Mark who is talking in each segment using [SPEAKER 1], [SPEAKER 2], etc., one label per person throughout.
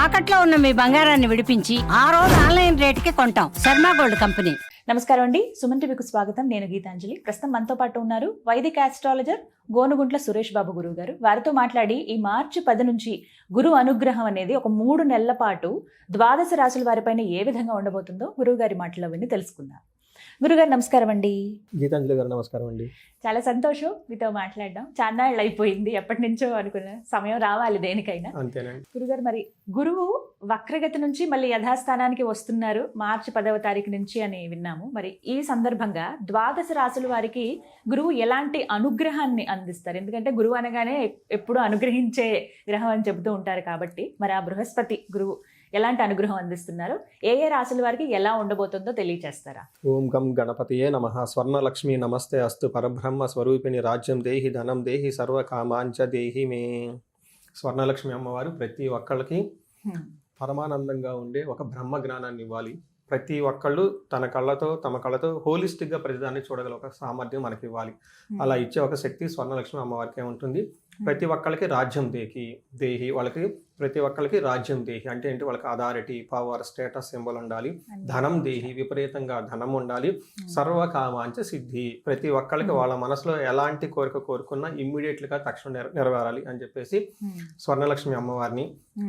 [SPEAKER 1] తాకట్లో ఉన్న మీ బంగారాన్ని విడిపించి ఆ రోజు ఆన్లైన్ రేటుకి కొంటాం. Sharma gold company.
[SPEAKER 2] నమస్కారం అండి, సుమన్ టీవీకి స్వాగతం. నేను గీతాంజలి. ప్రస్తుతం మనతో పాటు ఉన్నారు వైదిక ఆస్ట్రాలజర్ గోనుగుంట్ల సురేష్ బాబు గురువు గారు. వారితో మాట్లాడి ఈ మార్చి 10 నుంచి గురు అనుగ్రహం అనేది ఒక 3 నెలల పాటు ద్వాదశ రాశుల వారిపైన ఏ విధంగా ఉండబోతుందో గురువు గారి మాటలో విని తెలుసుకుందాం. గురుగారు నమస్కారం అండి.
[SPEAKER 3] గీతాంజలి గారు నమస్కారం అండి.
[SPEAKER 2] చాలా సంతోషం మీతో మాట్లాడడం. చాన్నాళ్ళు అయిపోయింది, ఎప్పటి నుంచో అనుకున్న సమయం రావాలి దేనికైనా.
[SPEAKER 3] అంతేనండి.
[SPEAKER 2] గురుగారు, మరి గురువు వక్రగతి నుంచి మళ్ళీ యథాస్థానానికి వస్తున్నారు మార్చి 10వ తారీఖు నుంచి అని విన్నాము. మరి ఈ సందర్భంగా ద్వాదశ రాశుల వారికి గురువు ఎలాంటి అనుగ్రహాన్ని అందిస్తారు? ఎందుకంటే గురువు అనగానే ఎప్పుడు అనుగ్రహించే గ్రహం అని చెబుతూ ఉంటారు కాబట్టి, మరి ఆ బృహస్పతి గురువు ఎలాంటి అనుగ్రహం అందిస్తున్నారు, ఏ ఏ రాశుల వారికి ఎలా ఉండబోతుందో తెలియజేస్తారా?
[SPEAKER 3] ఓం గం గణపతియే నమః. స్వర్ణలక్ష్మి నమస్తే అస్తు. పరబ్రహ్మ స్వరూపిణి రాజ్యం దేహి ధనం దేహి సర్వకామాంచ దేహి మే. స్వర్ణలక్ష్మి అమ్మవారు ప్రతి ఒక్కళ్ళకి పరమానందంగా ఉండే ఒక బ్రహ్మ జ్ఞానాన్ని ఇవ్వాలి. ప్రతి ఒక్కళ్ళు తమ కళ్ళతో హోలిస్టిక్గా ప్రతిదాన్ని చూడగల ఒక సామర్థ్యం మనకి ఇవ్వాలి. అలా ఇచ్చే ఒక శక్తి స్వర్ణలక్ష్మి అమ్మవారికి ఉంటుంది. ప్రతి ఒక్కళ్ళకి రాజ్యం దేహి వాళ్ళకి ప్రతి ఒక్కళ్ళకి రాజ్యం దేహి అంటే ఏంటి, వాళ్ళకి అథారిటీ, పవర్, స్టేటస్ సింబల్ ఉండాలి. ధనం దేహి, విపరీతంగా ధనం ఉండాలి. సర్వకామాంచ సిద్ధి, ప్రతి ఒక్కళ్ళకి వాళ్ళ మనసులో ఎలాంటి కోరిక కోరుకున్నా ఇమ్మీడియట్గా తక్షణం నెరవేరాలి అని చెప్పేసి స్వర్ణలక్ష్మి అమ్మవారిని.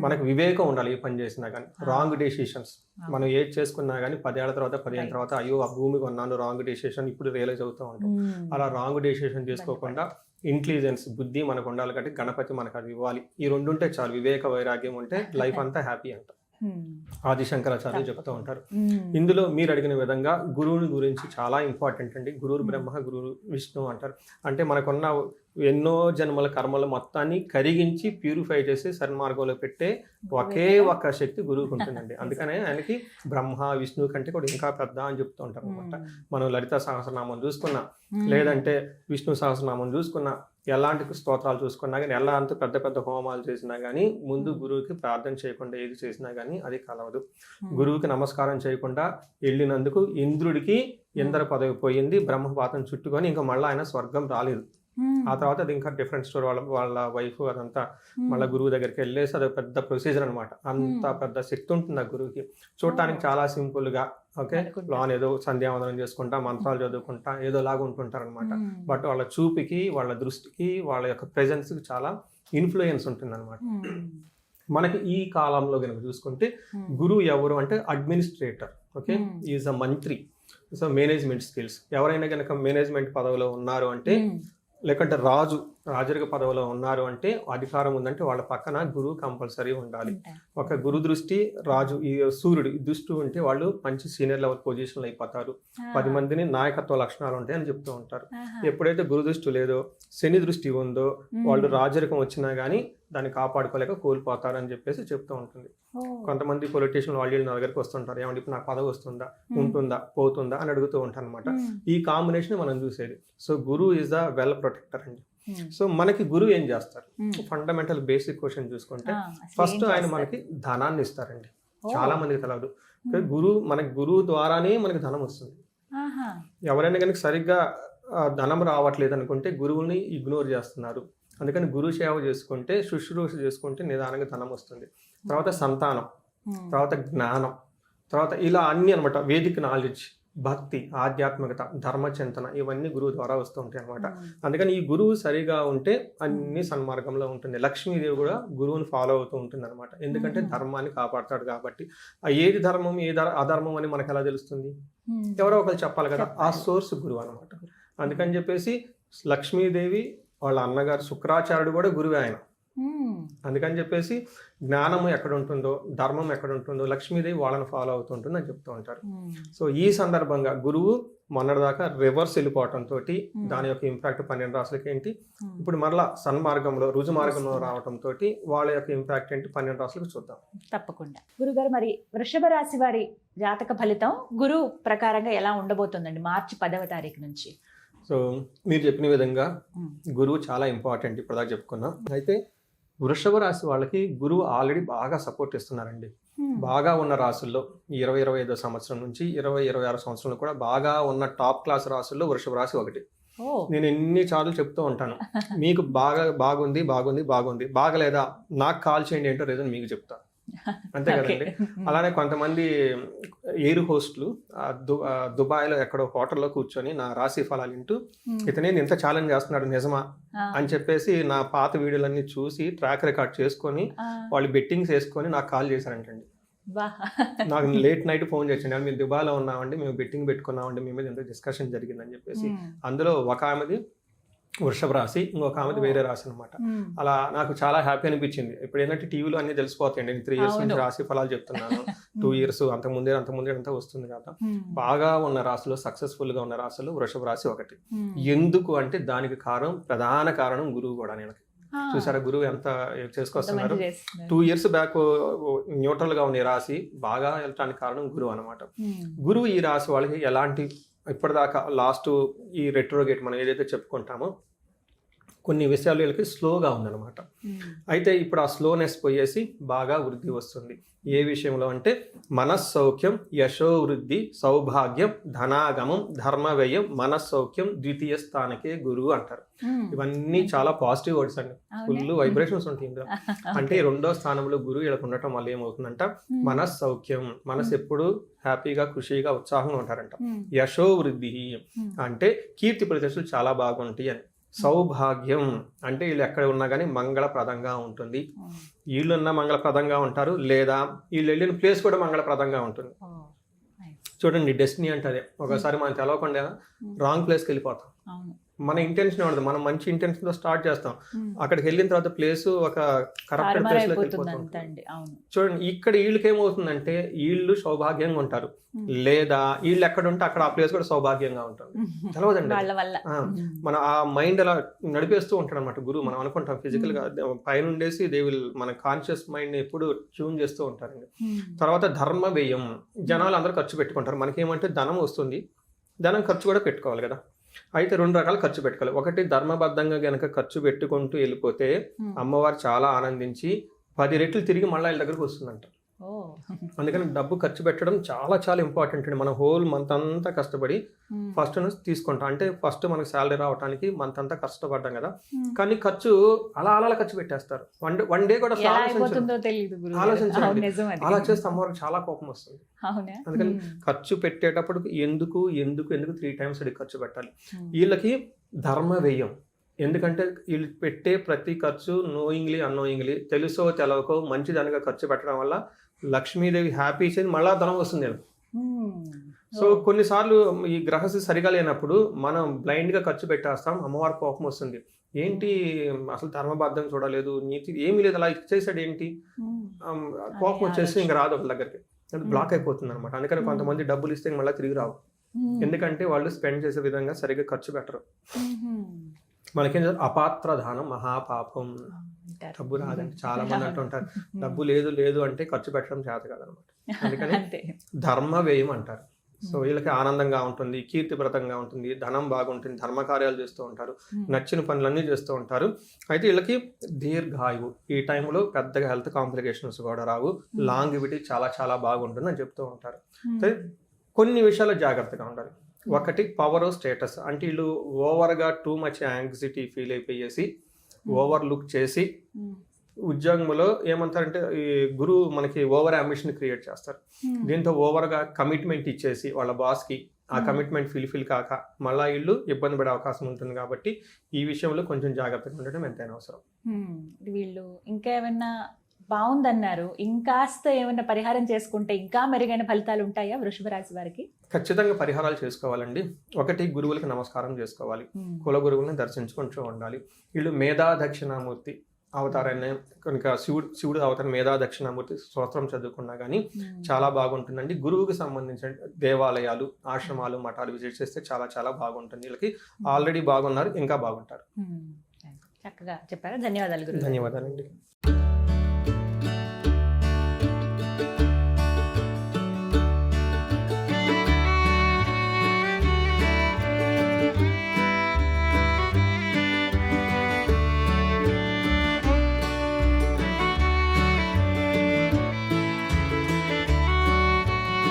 [SPEAKER 3] మనకి వివేకం ఉండాలి. ఏ పని చేసినా కానీ రాంగ్ డెసిషన్స్ మనం ఏది చేసుకున్నా కానీ 10 ఏళ్ల తర్వాత 15 తర్వాత అయ్యో ఆ భూమి కొన్నాను, రాంగ్ డెసిషన్ ఇప్పుడు రియలైజ్ అవుతూ ఉంటాం. అలా రాంగ్ డెసిషన్ చేసుకోకుండా ఇంటెలిజెన్స్, బుద్ధి మనకు ఉండాలి. కాబట్టి గణపతి మనకు అది ఇవ్వాలి. ఈ 2 ఉంటే చాలు. వివేక వైరాగ్యం ఉంటే లైఫ్ అంతా హ్యాపీ అంట ఆది శంకరాచార్య చెప్తూ ఉంటారు. ఇందులో మీరు అడిగిన విధంగా గురువుని గురించి చాలా ఇంపార్టెంట్ అండి. గురువు బ్రహ్మ, గురువు విష్ణు అంటారు. అంటే మనకున్న ఎన్నో జన్మల కర్మలు మొత్తాన్ని కరిగించి ప్యూరిఫై చేసి సన్మార్గంలో పెట్టే ఒకే ఒక్క శక్తి గురువుకు ఉంటుందండి. అందుకనే ఆయనకి బ్రహ్మ విష్ణువు కంటే కూడా ఇంకా పెద్ద అని చెప్తూ ఉంటారు అనమాట. మనం లలిత సహస్రనామం చూసుకున్నా, లేదంటే విష్ణు సహస్రనామం చూసుకున్నా, ఎలాంటి స్తోత్రాలు చూసుకున్నా కానీ, ఎలాంటి పెద్ద పెద్ద హోమాలు చేసినా కానీ ముందు గురువుకి ప్రార్థన చేయకుండా ఏది చేసినా కానీ అది కలవదు. గురువుకి నమస్కారం చేయకుండా వెళ్ళినందుకు ఇంద్రుడికి ఇంద్ర పదవి పోయింది, బ్రహ్మపాతం చుట్టుకొని ఇంకా మళ్ళీ ఆయన స్వర్గం రాలేదు. ఆ తర్వాత అది ఇంకా డిఫరెంట్ స్టోరీ. వాళ్ళ వైఫ్ అదంతా మళ్ళీ గురువు దగ్గరికి వెళ్ళేసి అది పెద్ద ప్రొసీజర్ అనమాట. అంత పెద్ద శక్తి ఉంటుంది ఆ గురువుకి. చూడటానికి చాలా సింపుల్ గా లోన్ ఏదో సంధ్యావందనం చేసుకుంటా, మంత్రాలు చదువుకుంటా ఏదో లాగా ఉంటుంటారు అనమాట. బట్ వాళ్ళ చూపుకి, వాళ్ళ దృష్టికి, వాళ్ళ యొక్క ప్రెజెన్స్ కి చాలా ఇన్ఫ్లుయెన్స్ ఉంటుంది అనమాట. మనకి ఈ కాలంలో కనుక చూసుకుంటే గురువు ఎవరు అంటే అడ్మినిస్ట్రేటర్, ఈజ్ అ మంత్రి. సో మేనేజ్మెంట్ స్కిల్స్, ఎవరైనా కనుక మేనేజ్మెంట్ పదవిలో ఉన్నారు అంటే, లేకంటే రాజరిక పదవిలో ఉన్నారు అంటే, అధికారం ఉందంటే వాళ్ళ పక్కన గురువు కంపల్సరీ ఉండాలి. ఒక గురు దృష్టి, రాజు ఈ సూర్యుడు దృష్టి ఉంటే వాళ్ళు మంచి సీనియర్ లెవెల్ పొజిషన్లో అయిపోతారు. 10 మందిని నాయకత్వ లక్షణాలు ఉంటాయి అని చెప్తూ ఉంటారు. ఎప్పుడైతే గురు దృష్టి లేదో, శని దృష్టి ఉందో, వాళ్ళు రాజరికం వచ్చినా కానీ దాన్ని కాపాడుకోలేక కోల్పోతారు అని చెప్పేసి చెప్తూ ఉంటుంది. కొంతమంది పొలిటీషియన్ వాళ్ళు నా దగ్గరికి వస్తుంటారు, ఏమంటే ఇప్పుడు నాకు పదవి వస్తుందా, ఉంటుందా, పోతుందా అని అడుగుతూ ఉంటారు అనమాట. ఈ కాంబినేషన్ మనం చూసేది. సో గురువు ఈజ్ ద వెల్ ప్రొటెక్టర్ అండి. సో మనకి గురువు ఏం చేస్తారు? ఫండమెంటల్ బేసిక్ క్వశ్చన్ చూసుకుంటే ఫస్ట్ ఆయన మనకి ధనాన్ని ఇస్తారండి. చాలా మందికి తెలియదు. మనకి గురువు ద్వారానే మనకి ధనం వస్తుంది. ఎవరైనా కనుక సరిగ్గా ధనం రావట్లేదు అనుకుంటే గురువుని ఇగ్నోర్ చేస్తున్నారు. అందుకని గురు సేవ చేసుకుంటే, శుశ్రూష చేసుకుంటే నిదానంగా ధనం వస్తుంది. తర్వాత సంతానం, తర్వాత జ్ఞానం, తర్వాత ఇలా అన్ని అనమాట. వేదిక నాలెడ్జ్, భక్తి, ఆధ్యాత్మికత, ధర్మచింతన ఇవన్నీ గురువు ద్వారా వస్తూ ఉంటాయి అనమాట. అందుకని ఈ గురువు సరిగా ఉంటే అన్ని సన్మార్గంలో ఉంటుంది. లక్ష్మీదేవి కూడా గురువుని ఫాలో అవుతూ ఉంటుంది అనమాట. ఎందుకంటే ధర్మాన్ని కాపాడతాడు కాబట్టి. ఏది ధర్మం, అధర్మం అని మనకు ఎలా తెలుస్తుంది? ఎవరో ఒకరు చెప్పాలి కదా. ఆ సోర్స్ గురువు అనమాట. అందుకని చెప్పేసి లక్ష్మీదేవి వాళ్ళ అన్నగారు శుక్రాచార్యుడు కూడా గురువే ఆయన. అందుకని చెప్పేసి జ్ఞానము ఎక్కడ ఉంటుందో, ధర్మం ఎక్కడ ఉంటుందో లక్ష్మీదేవి వాళ్ళని ఫాలో అవుతుంటుంది అని చెప్తూ ఉంటారు. సో ఈ సందర్భంగా గురువు మొన్నటిదాకా రివర్స్ వెళ్ళిపోవటంతో దాని యొక్క ఇంపాక్ట్ 12 రాశులకి ఏంటి, ఇప్పుడు మరలా సన్మార్గంలో, రుజు మార్గంలో రావడంతో వాళ్ళ యొక్క ఇంపాక్ట్ ఏంటి 12 రాశులకు చూద్దాం.
[SPEAKER 2] తప్పకుండా. గురుగారు, మరి వృషభ రాశి వారి జాతక ఫలితం గురువు ప్రకారంగా ఎలా ఉండబోతుందండి మార్చి 10వ తారీఖు నుంచి?
[SPEAKER 3] సో మీరు చెప్పిన విధంగా గురువు చాలా ఇంపార్టెంట్, ఇప్పటిదాకా చెప్పుకున్నాం. అయితే వృషభ రాశి వాళ్ళకి గురువు ఆల్రెడీ బాగా సపోర్ట్ ఇస్తున్నారండి. బాగా ఉన్న రాశుల్లో 20-25 సంవత్సరం నుంచి 20-26 సంవత్సరంలో కూడా బాగా ఉన్న టాప్ క్లాస్ రాశుల్లో వృషభ రాశి ఒకటి. నేను ఎన్ని సార్లు చెప్తూ ఉంటాను, మీకు బాగుంది బాగలేదా నాకు కాల్ చేయండి ఏంటో రీజన్ మీకు చెప్తా. అంతే కదండి. అలానే కొంతమంది ఎయిర్ హోస్ట్లు దుబాయ్లో ఎక్కడో హోటల్లో కూర్చొని నా రాశి ఫలాలు వింటూ ఇతనే ఇంత ఛాలెంజ్ చేస్తున్నాడు నిజమా అని చెప్పేసి నా పాత వీడియోలన్నీ చూసి ట్రాక్ రికార్డ్ చేసుకొని వాళ్ళు బెట్టింగ్స్ వేసుకొని నాకు కాల్ చేశారంటండి. నాకు లేట్ నైట్ ఫోన్ చేసిండి, మేము దుబాయ్లో ఉన్నామండి, మేము బెట్టింగ్ పెట్టుకున్నామండి, మీ మీద ఎంతో డిస్కషన్ జరిగిందని చెప్పేసి. అందులో ఒక ఆమెది వృషభ రాశి, ఇంకొక ఆమెది వేరే రాశి అనమాట. అలా నాకు చాలా హ్యాపీ అనిపించింది. ఇప్పుడు ఏంటంటే టీవీలో అన్ని తెలిసిపోతాయండి. నేను 3 years నుంచి రాశి ఫలాలు చెప్తున్నాను, 2 years అంతకుముందే అంతా వస్తుంది కదా. బాగా ఉన్న రాశులు, సక్సెస్ఫుల్ గా ఉన్న రాశులు వృషభ రాశి ఒకటి. ఎందుకు అంటే దానికి ప్రధాన కారణం గురువు కూడా. నేను చూసారా గురువు ఎంత చేసుకొస్తున్నారు. 2 years బ్యాక్ న్యూట్రల్ గా ఉన్న రాశి బాగా వెళ్ళటానికి కారణం గురువు అనమాట. గురువు ఈ రాశి వాళ్ళకి ఎలాంటి ఇప్పటిదాకా లాస్ట్ ఈ రెట్రోగేట్ మనం ఏదైతే చెప్పుకుంటామో కొన్ని విషయాలు వీళ్ళకి స్లోగా ఉందన్నమాట. అయితే ఇప్పుడు ఆ స్లోనెస్ పోయేసి బాగా వృద్ధి వస్తుంది. ఏ విషయంలో అంటే మనస్సౌఖ్యం, యశో వృద్ధి, సౌభాగ్యం, ధనాగమం, ధర్మ వ్యయం, మనస్సౌఖ్యం, ద్వితీయ స్థానకే గురువు అంటారు. ఇవన్నీ చాలా పాజిటివ్ వర్డ్స్ అండి, ఫుల్ వైబ్రేషన్స్ ఉంటాయి ఇందులో. అంటే 2వ స్థానంలో గురువు వీళ్ళకి ఉండటం వల్ల ఏమవుతుందంట, మనస్సౌఖ్యం, మనసు ఎప్పుడు హ్యాపీగా, ఖుషీగా, ఉత్సాహంగా ఉంటారంట. యశో వృద్ధి అంటే కీర్తి ప్రతిష్టలు చాలా బాగుంటాయి అని. సౌభాగ్యం అంటే వీళ్ళు ఎక్కడ ఉన్నా కానీ మంగళప్రదంగా ఉంటుంది. వీళ్ళున్నా మంగళప్రదంగా ఉంటారు, లేదా వీళ్ళు వెళ్ళిన ప్లేస్ కూడా మంగళప్రదంగా ఉంటుంది. చూడండి, డెస్టినీ అంటే అదే. ఒకసారి మనం తెలవకుండా రాంగ్ ప్లేస్కి వెళ్ళిపోతాం. మన ఇంటెన్షన్ ఉండదు, మనం మంచి ఇంటెన్షన్ తో స్టార్ట్ చేస్తాం, అక్కడికి వెళ్ళిన తర్వాత ప్లేస్ ఒక కరప్టెడ్ ప్లేస్ లోకి వెళ్ళిపోతాం. చూడండి, ఇక్కడ వీళ్ళకి ఏమవుతుందంటే వీళ్ళు సౌభాగ్యంగా ఉంటారు, లేదా వీళ్ళు ఎక్కడ ఉంటే అక్కడ ఆ ప్లేస్ కూడా సౌభాగ్యంగా ఉంటుంది. తెలవదండి, మన ఆ మైండ్ అలా నడిపేస్తూ ఉంటాడు అనమాట గురువు. మనం అనుకుంటాం ఫిజికల్ గా పైన ఉండేసి దే విల్ మన కాన్షియస్ మైండ్ ఎప్పుడు ట్యూన్ చేస్తూ ఉంటారండి. తర్వాత ధర్మ వ్యయం, జనాలు అందరూ ఖర్చు పెట్టుకుంటారు. మనకేమంటే ధనం వస్తుంది, ధనం ఖర్చు కూడా పెట్టుకోవాలి కదా. అయితే 2 రకాలు ఖర్చు పెట్టుకోవాలి. ఒకటి ధర్మబద్ధంగా గనక ఖర్చు పెట్టుకుంటూ వెళ్ళిపోతే అమ్మవారు చాలా ఆనందించి 10 రెట్లు తిరిగి మళ్ళీ వీళ్ళ దగ్గరకు వస్తుందంట. అందుకని డబ్బు ఖర్చు పెట్టడం చాలా చాలా ఇంపార్టెంట్ అండి. మనం హోల్ మంత్ అంతా కష్టపడి ఫస్ట్ తీసుకుంటాం. అంటే ఫస్ట్ మనకు శాలరీ రావడానికి మంత్ అంతా కష్టపడ్డాం కదా, కానీ ఖర్చు అలా ఖర్చు పెట్టేస్తారు. వన్ డే కూడా ఆలోచించండి. అలా చేస్తే అమ్మవారికి చాలా కోపం వస్తుంది. అందుకని ఖర్చు పెట్టేటప్పుడు ఎందుకు 3 times ఖర్చు పెట్టాలి. వీళ్ళకి ధర్మ వ్యయం, ఎందుకంటే వీళ్ళు పెట్టే ప్రతి ఖర్చు నోయింగ్లీ అన్నోయింగ్లీ, తెలుసో తెలవకో మంచిదనగా ఖర్చు పెట్టడం వల్ల లక్ష్మీదేవి హ్యాపీ చేసి మళ్ళా ధనం వస్తుంది. సో కొన్నిసార్లు ఈ గ్రహస్థితి సరిగా లేనప్పుడు మనం బ్లైండ్ గా ఖర్చు పెట్టేస్తాం, అమ్మవారి కోపం వస్తుంది. ఏంటి అసలు ధర్మబద్ధం చూడలేదు, నీతి ఏమీ లేదు, అలా ఇచ్చేసాడు ఏంటి, కోపం వచ్చేసి ఇంకా రాదు ఒక దగ్గరికి, బ్లాక్ అయిపోతుంది అనమాట. అందుకని కొంతమంది డబ్బులు ఇస్తే మళ్ళీ తిరిగి రావు, ఎందుకంటే వాళ్ళు స్పెండ్ చేసే విధంగా సరిగ్గా ఖర్చు పెట్టరు. మనకేం అపాత్ర దానం మహాపాపం, డబ్బు రాదంటే చాలా మంది అంటుంటారు, డబ్బు లేదు అంటే ఖర్చు పెట్టడం చేత కాదనమాట. అందుకని ధర్మ వ్యయం అంటారు. సో వీళ్ళకి ఆనందంగా ఉంటుంది, కీర్తిప్రదంగా ఉంటుంది, ధనం బాగుంటుంది, ధర్మకార్యాలు చేస్తూ ఉంటారు, నచ్చిన పనులన్నీ చేస్తూ ఉంటారు. అయితే వీళ్ళకి దీర్ఘాయువు, ఈ టైంలో పెద్దగా హెల్త్ కాంప్లికేషన్స్ కూడా రావు, లాంగివిటీ చాలా చాలా బాగుంటుంది అని చెప్తూ ఉంటారు. కొన్ని విషయాల్లో జాగ్రత్తగా ఉండాలి. ఒకటి పవర్ స్టేటస్, అంటే వీళ్ళు ఓవర్గా టూ మచ్ యాంగ్జైటీ ఫీల్ అయిపోయేసి ఓవర్ లుక్ చేసి ఉద్యోగంలో ఏమంటారంటే ఈ గురువు మనకి ఓవర్ అంబిషన్ క్రియేట్ చేస్తారు. దీంతో ఓవర్గా కమిట్మెంట్ ఇచ్చేసి వాళ్ళ బాస్కి ఆ కమిట్మెంట్ ఫిల్ కాక మళ్ళా వీళ్ళు ఇబ్బంది పడే అవకాశం ఉంటుంది. కాబట్టి ఈ విషయంలో కొంచెం జాగ్రత్తగా ఉండడం ఎంతైనా అవసరం.
[SPEAKER 2] వీళ్ళు ఇంకా ఏమన్నా బాగుందన్నారు, ఇంకాస్త ఏమైనా పరిహారం చేసుకుంటే ఇంకా మెరుగైన ఫలితాలు ఉంటాయా వృషభ రాశి వారికి?
[SPEAKER 3] ఖచ్చితంగా పరిహారాలు చేసుకోవాలండి. ఒకటి గురువులకు నమస్కారం చేసుకోవాలి, కుల గురువులను దర్శించుకుంటూ ఉండాలి. వీళ్ళు మేధా దక్షిణామూర్తి అవతారాన్ని కనుక శివుడు అవతారం మేధా దక్షిణామూర్తి స్తోత్రం చదువుకున్నా కానీ చాలా బాగుంటుందండి. గురువుకి సంబంధించిన దేవాలయాలు, ఆశ్రమాలు, మఠాలు విజిట్ చేస్తే చాలా చాలా బాగుంటుంది. వీళ్ళకి ఆల్రెడీ బాగున్నారు, ఇంకా బాగుంటారు.
[SPEAKER 2] చక్కగా చెప్పారు. ధన్యవాదాలు గురువు.
[SPEAKER 3] ధన్యవాదాలండి.